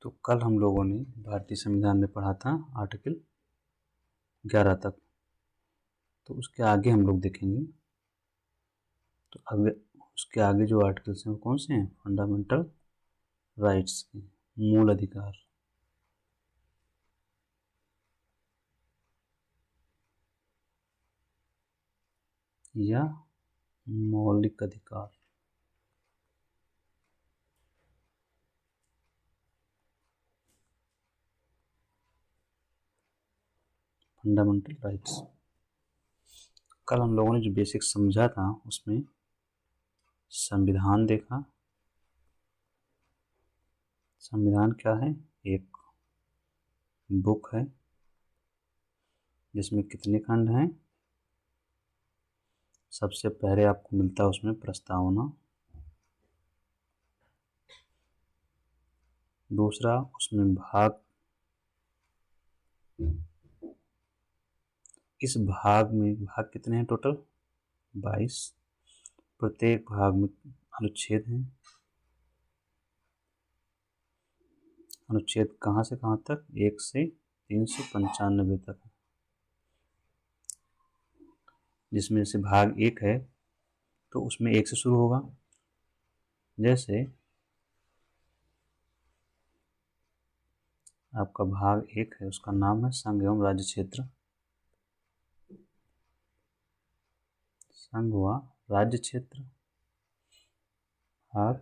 तो कल हम लोगों ने भारतीय संविधान में पढ़ा था आर्टिकल 11 तक। तो उसके आगे हम लोग देखेंगे। तो आगे उसके आगे जो आर्टिकल्स हैं वो कौन से हैं? फंडामेंटल राइट्स के, मूल अधिकार। या मौलिक अधिकार। Fundamental rights. कल हम लोगों ने जो बेसिक समझा था उसमें संविधान देखा। संविधान क्या है? एक बुक है जिसमें कितने खंड हैं? सबसे पहले आपको मिलता है उसमें प्रस्तावना। दूसरा, उसमें भाग। इस भाग में भाग कितने हैं टोटल? 22। प्रत्येक भाग में अनुच्छेद हैं। अनुच्छेद कहाँ से कहाँ तक? 1 से 395 तक है। जिसमें से भाग 1 है तो उसमें 1 से शुरू होगा। जैसे आपका भाग 1 है, उसका नाम है संघ एवं राज्य क्षेत्र। संघ व राज्य क्षेत्र, भाग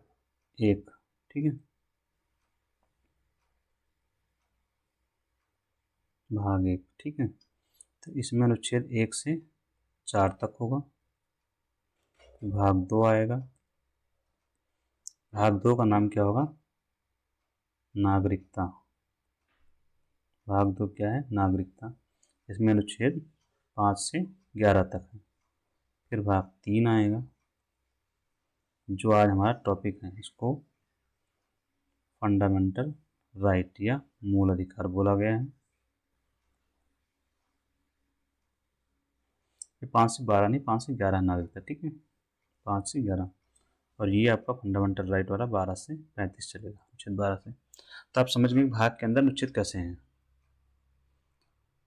1। ठीक है, भाग 1। ठीक है, तो इसमें अनुच्छेद 1 से 4 तक होगा। भाग 2 आएगा। भाग 2 का नाम क्या होगा? नागरिकता। भाग 2 क्या है? नागरिकता। इसमें अनुच्छेद 5 से 11 तक है। फिर भाग 3 आएगा जो आज हमारा टॉपिक है। इसको फंडामेंटल राइट या मूल अधिकार बोला गया है। ये 5 से 12 नहीं, 5 से 11 नागरिकता। ठीक है, 5 से 11। और ये आपका फंडामेंटल राइट वाला 12 से 35 चलेगा, अनुच्छेद 12 से। तो आप समझ में भाग के अंदर अनुच्छेद कैसे हैं।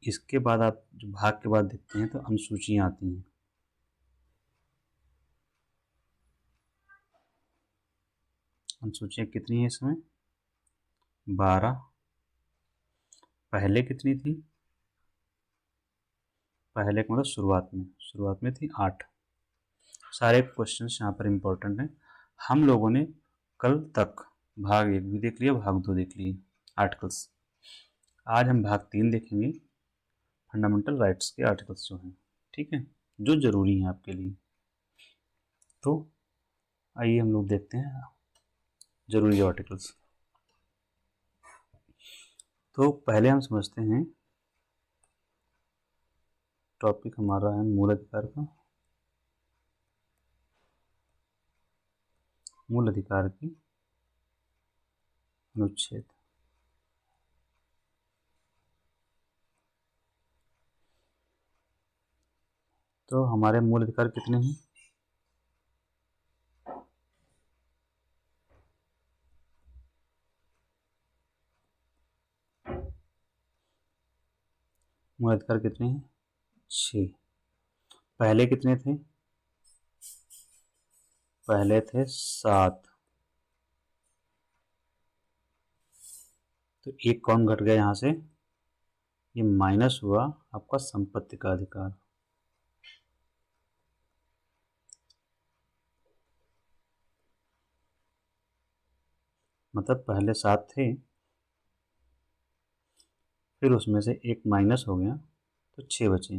इसके बाद आप जो भाग के बाद देखते हैं तो अनुसूचियां आती हैं। अनुसूचियां कितनी है इसमें? 12। पहले कितनी थी? पहले का मतलब शुरुआत में थी 8। सारे क्वेश्चंस यहाँ पर इंपॉर्टेंट हैं। हम लोगों ने कल तक भाग 1 भी देख लिया, भाग 2 देख लिए आर्टिकल्स। आज हम भाग 3 देखेंगे, फंडामेंटल राइट्स के आर्टिकल्स जो हैं। ठीक है, जो जरूरी हैं आपके लिए। तो आइए हम लोग देखते हैं जरूरी आर्टिकल्स। तो पहले हम समझते हैं, टॉपिक हमारा है मूल अधिकार का। मूल अधिकार की अनुच्छेद। तो हमारे मूल अधिकार कितने हैं? मूल अधिकार कितने हैं? 6। पहले कितने थे? पहले थे 7। तो एक कौन घट गया यहां से? ये माइनस हुआ आपका संपत्ति का अधिकार। मतलब पहले 7 थे, फिर उसमें से एक माइनस हो गया तो 6 बचे।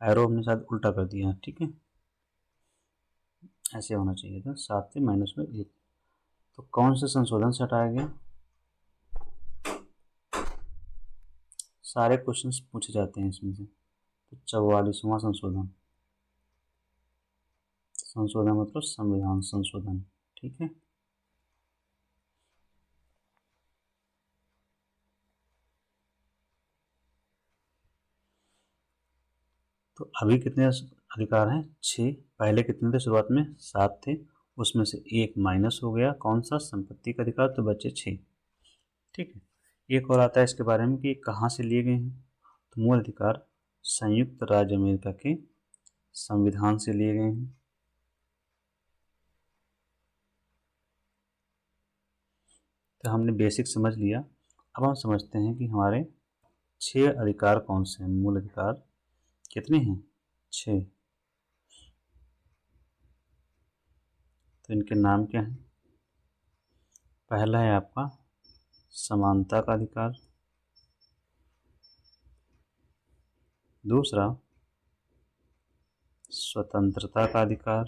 एरो हमने शायद उल्टा कर दिया। ठीक है, ऐसे होना चाहिए था, 7 थे माइनस में 1। तो कौन से संशोधन से हटाया गया? सारे क्वेश्चंस पूछे जाते हैं इसमें से। तो 44वां संशोधन। संशोधन मतलब संविधान संशोधन। ठीक है, तो अभी कितने अधिकार हैं? 6। पहले कितने थे? शुरुआत में 7 थे, उसमें से एक माइनस हो गया। कौन सा? संपत्ति का अधिकार। तो बचे 6। ठीक है। एक और आता है इसके बारे में कि ये कहाँ से लिए गए हैं, तो मूल अधिकार संयुक्त राज्य अमेरिका के संविधान से लिए गए हैं। तो हमने बेसिक समझ लिया। अब हम समझते हैं कि हमारे 6 अधिकार कौन से हैं। मूल अधिकार कितने हैं? 6। तो इनके नाम क्या हैं? पहला है आपका समानता का अधिकार, दूसरा स्वतंत्रता का अधिकार,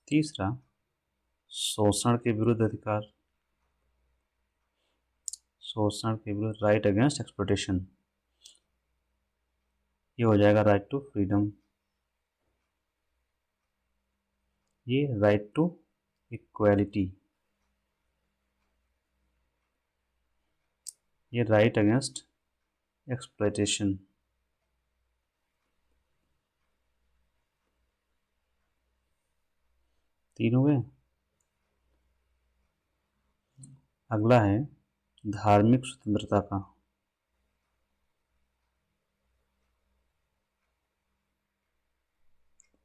तीसरा शोषण के विरुद्ध अधिकार, शोषण के विरुद्ध राइट अगेंस्ट एक्सप्लॉयटेशन, ये हो जाएगा राइट टू फ्रीडम, ये राइट टू इक्वालिटी, ये राइट अगेंस्ट एक्सप्लॉयटेशन, तीन हो गए। अगला है धार्मिक स्वतंत्रता का,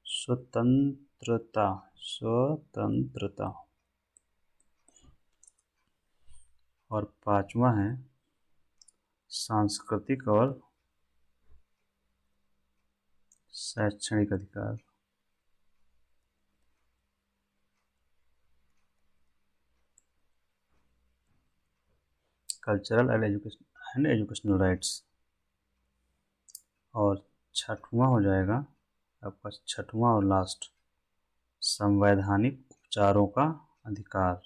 स्वतंत्रता, स्वतंत्रता। और पांचवा है सांस्कृतिक और शैक्षणिक अधिकार। Cultural and educational rights. और छठवां हो जाएगा आपका, छठवां और लास्ट, संवैधानिक उपचारों का अधिकार।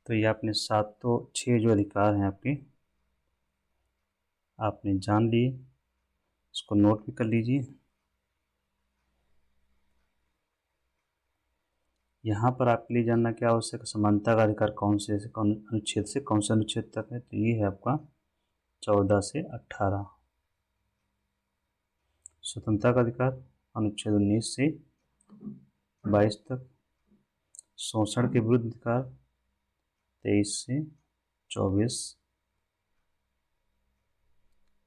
तो ये आपने 7 तो 6 जो अधिकार हैं आपके, आपने जान लिए, इसको नोट भी कर लीजिए। यहाँ पर आपके लिए जानना क्या आवश्यक है, समानता का अधिकार कौन से अनुच्छेद से कौन से अनुच्छेद तक है, तो ये है आपका 14 से 18। स्वतंत्रता का अधिकार अनुच्छेद 19 से 22 तक। शोषण के विरुद्ध अधिकार 23 से 24।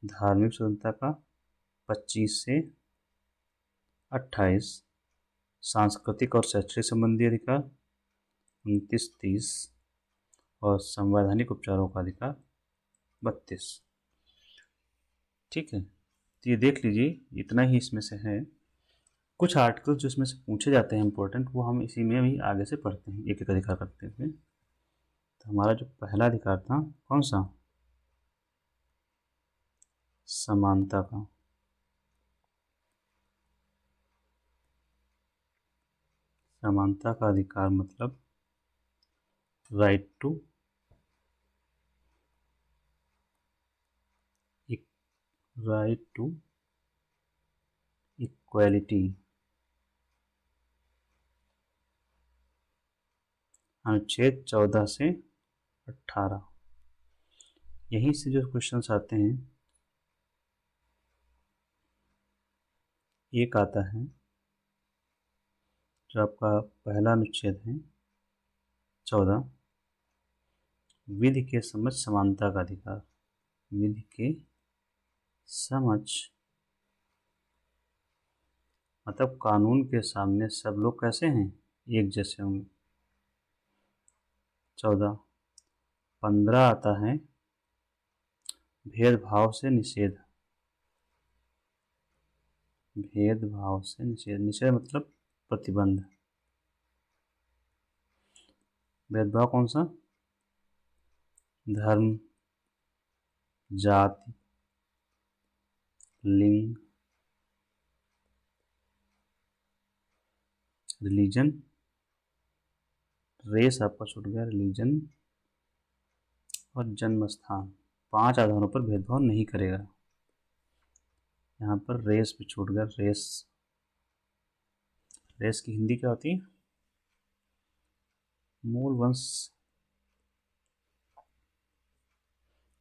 धार्मिक स्वतंत्रता का 25 से 28। सांस्कृतिक और शैक्षणिक संबंधी अधिकार 29-30। और संवैधानिक उपचारों का अधिकार 32। ठीक है, तो ये देख लीजिए, इतना ही इसमें से है। कुछ आर्टिकल्स जो इसमें से पूछे जाते हैं इंपॉर्टेंट, वो हम इसी में भी आगे से पढ़ते हैं एक एक अधिकार करते हुए। तो हमारा जो पहला अधिकार था कौन सा, समानता का। समानता का अधिकार मतलब राइट टू इक्वालिटी। अनुच्छेद 14 से 18। यहीं से जो क्वेश्चंस आते हैं, एक आता है जो आपका पहला अनुच्छेद है 14, विधि के समझ समानता का अधिकार। विधि के समझ मतलब कानून के सामने सब लोग कैसे हैं, एक जैसे होंगे। 14। 15 आता है भेदभाव से निषेध। भेदभाव से निषेध, निषेध मतलब प्रतिबंध। भेदभाव कौन सा, धर्म, जाति, लिंग, रिलीजन, रेस आपका छूट गया, रिलीजन और जन्म स्थान। 5 आधारों पर भेदभाव नहीं करेगा। यहाँ पर रेस भी छूट गया, रेस। रेस की हिंदी क्या होती है, मूल वंश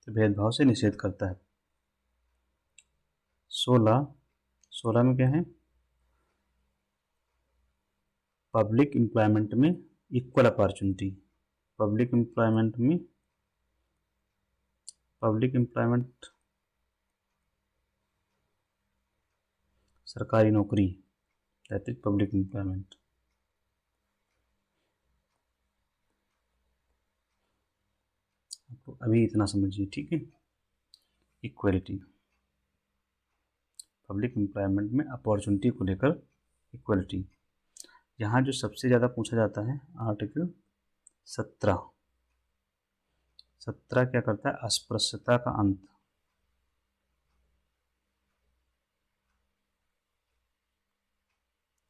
तो भेदभाव से निषेध करता है। 16 में क्या है, पब्लिक एम्प्लॉयमेंट में इक्वल अपॉर्चुनिटी। पब्लिक एम्प्लॉयमेंट सरकारी नौकरी, दैट इज पब्लिक एम्प्लॉयमेंट। तो अभी इतना समझिए, ठीक है। इक्वलिटी, पब्लिक एम्प्लॉयमेंट में अपॉर्चुनिटी को लेकर इक्वलिटी। यहाँ जो सबसे ज़्यादा पूछा जाता है आर्टिकल 17 क्या करता है, अस्पृश्यता का अंत।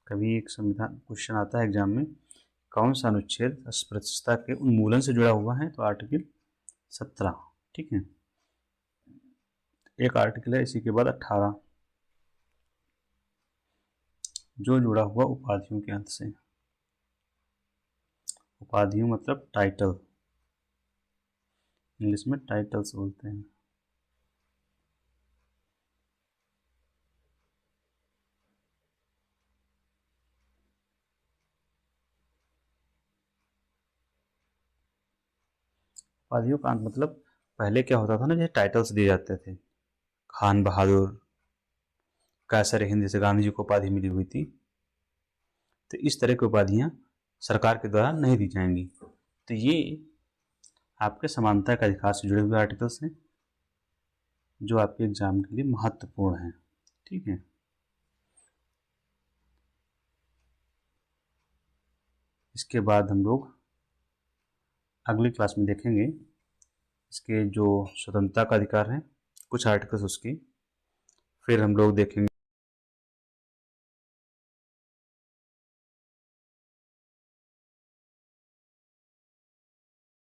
कभी एक संविधान क्वेश्चन आता है एग्जाम में, कौन सा अनुच्छेद अस्पृश्यता के उन्मूलन से जुड़ा हुआ है, तो आर्टिकल 17, ठीक है। एक आर्टिकल है इसी के बाद 18, जो जुड़ा हुआ उपाधियों के अंत से। उपाधियों मतलब टाइटल, इंग्लिश में टाइटल्स बोलते हैं। उपाधियों का अंत मतलब पहले क्या होता था ना, जैसे टाइटल्स दिए जाते थे, खान बहादुर, कैसर हिंद, जैसे गांधी जी को उपाधि मिली हुई थी, तो इस तरह की उपाधियां सरकार के द्वारा नहीं दी जाएंगी। तो ये आपके समानता के अधिकार से जुड़े हुए आर्टिकल्स हैं, जो आपके एग्जाम के लिए महत्वपूर्ण हैं, ठीक है। इसके बाद हम लोग अगली क्लास में देखेंगे इसके जो स्वतंत्रता का अधिकार है, कुछ आर्टिकल्स उसकी, फिर हम लोग देखेंगे